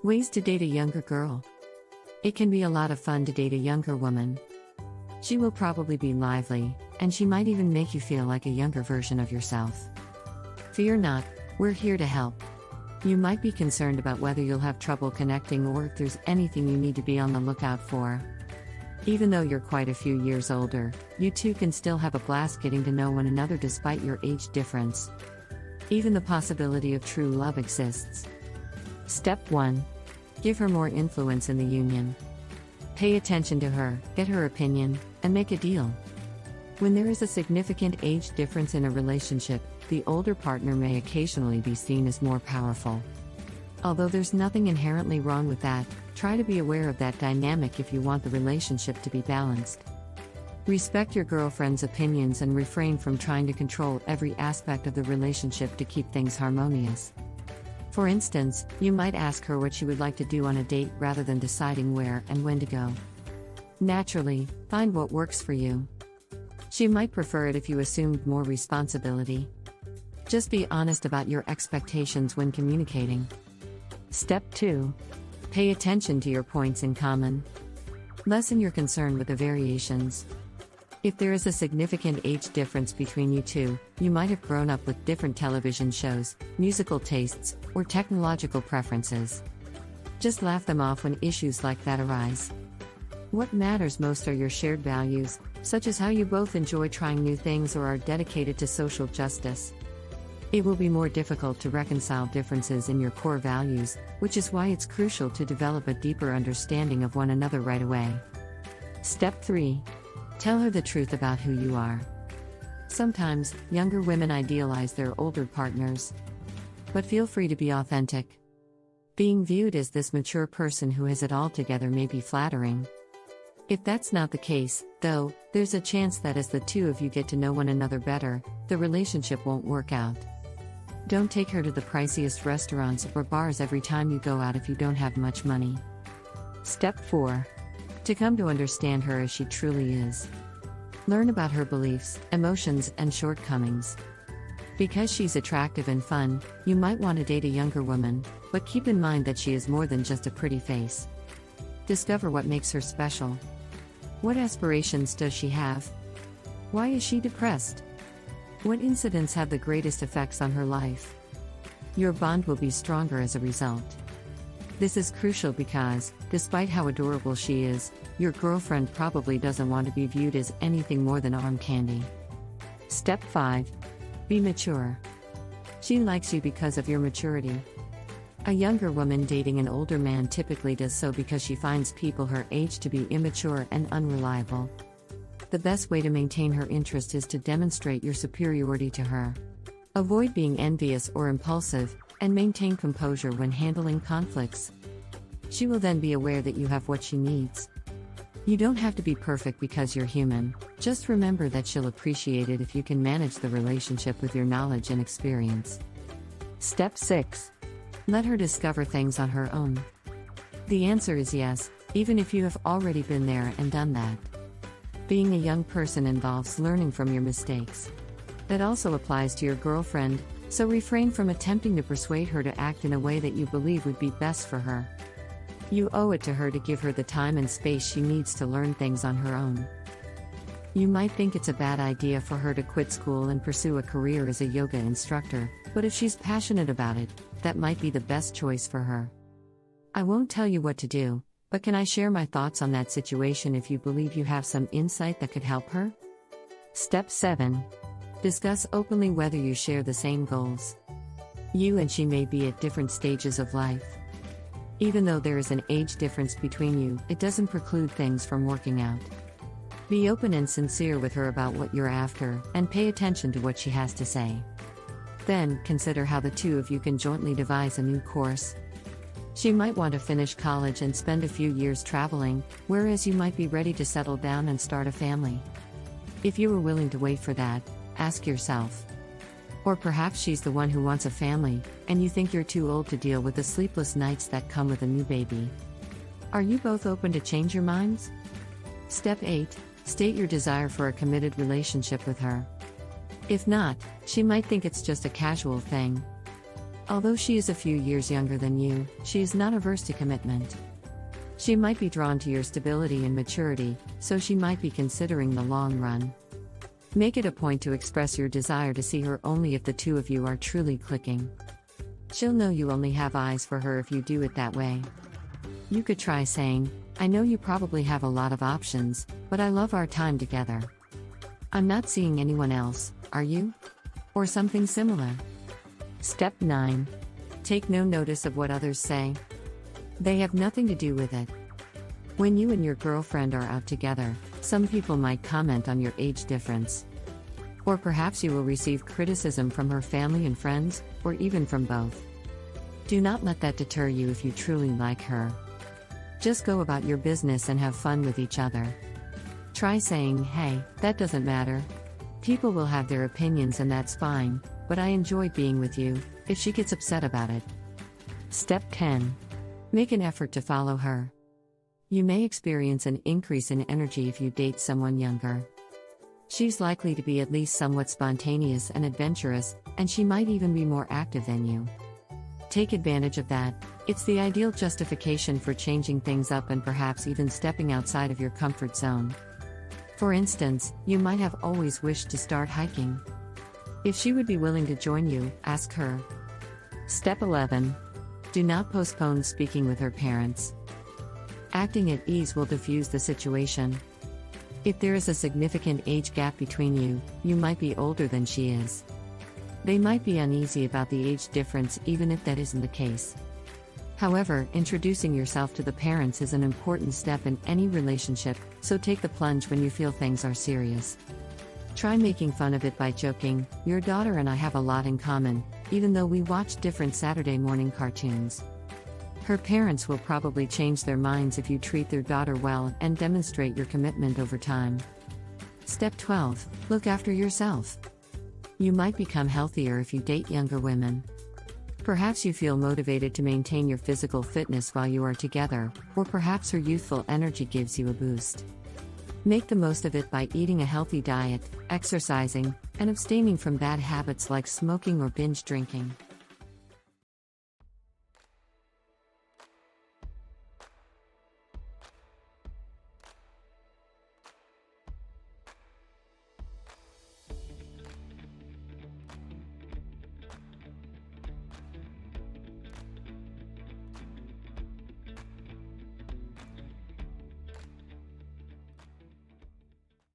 Ways to date a younger girl. It can be a lot of fun to date a younger woman. She will probably be lively, and she might even make you feel like a younger version of yourself. Fear not, we're here to help. You might be concerned about whether you'll have trouble connecting or if there's anything you need to be on the lookout for. Even though you're quite a few years older, you two can still have a blast getting to know one another despite your age difference. Even the possibility of true love exists. Step 1. Give her more influence in the union. Pay attention to her, get her opinion, and make a deal. When there is a significant age difference in a relationship, the older partner may occasionally be seen as more powerful. Although there's nothing inherently wrong with that, try to be aware of that dynamic if you want the relationship to be balanced. Respect your girlfriend's opinions and refrain from trying to control every aspect of the relationship to keep things harmonious. For instance, you might ask her what she would like to do on a date rather than deciding where and when to go. Naturally, find what works for you. She might prefer it if you assumed more responsibility. Just be honest about your expectations when communicating. Step 2. Pay attention to your points in common. Lessen your concern with the variations. If there is a significant age difference between you two, you might have grown up with different television shows, musical tastes, or technological preferences. Just laugh them off when issues like that arise. What matters most are your shared values, such as how you both enjoy trying new things or are dedicated to social justice. It will be more difficult to reconcile differences in your core values, which is why it's crucial to develop a deeper understanding of one another right away. Step 3. Tell her the truth about who you are. Sometimes, younger women idealize their older partners. But feel free to be authentic. Being viewed as this mature person who has it all together may be flattering. If that's not the case, though, there's a chance that as the two of you get to know one another better, the relationship won't work out. Don't take her to the priciest restaurants or bars every time you go out if you don't have much money. Step 4. To come to understand her as she truly is. Learn about her beliefs, emotions, and shortcomings. Because she's attractive and fun, you might want to date a younger woman, but keep in mind that she is more than just a pretty face. Discover what makes her special. What aspirations does she have? Why is she depressed? What incidents have the greatest effects on her life? Your bond will be stronger as a result. This is crucial because, despite how adorable she is, your girlfriend probably doesn't want to be viewed as anything more than arm candy. Step 5. Be mature. She likes you because of your maturity. A younger woman dating an older man typically does so because she finds people her age to be immature and unreliable. The best way to maintain her interest is to demonstrate your superiority to her. Avoid being envious or impulsive, and maintain composure when handling conflicts. She will then be aware that you have what she needs. You don't have to be perfect because you're human, just remember that she'll appreciate it if you can manage the relationship with your knowledge and experience. Step 6. Let her discover things on her own. The answer is yes, even if you have already been there and done that. Being a young person involves learning from your mistakes. That also applies to your girlfriend, so refrain from attempting to persuade her to act in a way that you believe would be best for her. You owe it to her to give her the time and space she needs to learn things on her own. You might think it's a bad idea for her to quit school and pursue a career as a yoga instructor, but if she's passionate about it, that might be the best choice for her. I won't tell you what to do, but can I share my thoughts on that situation if you believe you have some insight that could help her? Step 7. Discuss openly whether you share the same goals. You and she may be at different stages of life. Even though there is an age difference between you, it doesn't preclude things from working out. Be open and sincere with her about what you're after, and pay attention to what she has to say. Then, consider how the two of you can jointly devise a new course. She might want to finish college and spend a few years traveling, whereas you might be ready to settle down and start a family. If you are willing to wait for that, ask yourself. Or perhaps she's the one who wants a family, and you think you're too old to deal with the sleepless nights that come with a new baby. Are you both open to change your minds? Step 8. State your desire for a committed relationship with her. If not, she might think it's just a casual thing. Although she is a few years younger than you, she is not averse to commitment. She might be drawn to your stability and maturity, so she might be considering the long run. Make it a point to express your desire to see her only if the two of you are truly clicking. She'll know you only have eyes for her if you do it that way. You could try saying, "I know you probably have a lot of options, but I love our time together. I'm not seeing anyone else, are you?" Or something similar. Step 9. Take no notice of what others say. They have nothing to do with it. When you and your girlfriend are out together, some people might comment on your age difference. Or perhaps you will receive criticism from her family and friends, or even from both. Do not let that deter you if you truly like her. Just go about your business and have fun with each other. Try saying, "Hey, that doesn't matter. People will have their opinions and that's fine, but I enjoy being with you," if she gets upset about it. Step 10. Make an effort to follow her. You may experience an increase in energy if you date someone younger. She's likely to be at least somewhat spontaneous and adventurous, and she might even be more active than you. Take advantage of that. It's the ideal justification for changing things up and perhaps even stepping outside of your comfort zone. For instance, you might have always wished to start hiking. If she would be willing to join you, ask her. Step 11. Do not postpone speaking with her parents. Acting at ease will diffuse the situation. If there is a significant age gap between you, you might be older than she is. They might be uneasy about the age difference even if that isn't the case. However, introducing yourself to the parents is an important step in any relationship, so take the plunge when you feel things are serious. Try making fun of it by joking, "Your daughter and I have a lot in common, even though we watch different Saturday morning cartoons." Her parents will probably change their minds if you treat their daughter well and demonstrate your commitment over time. Step 12. Look after yourself. You might become healthier if you date younger women. Perhaps you feel motivated to maintain your physical fitness while you are together, or perhaps her youthful energy gives you a boost. Make the most of it by eating a healthy diet, exercising, and abstaining from bad habits like smoking or binge drinking.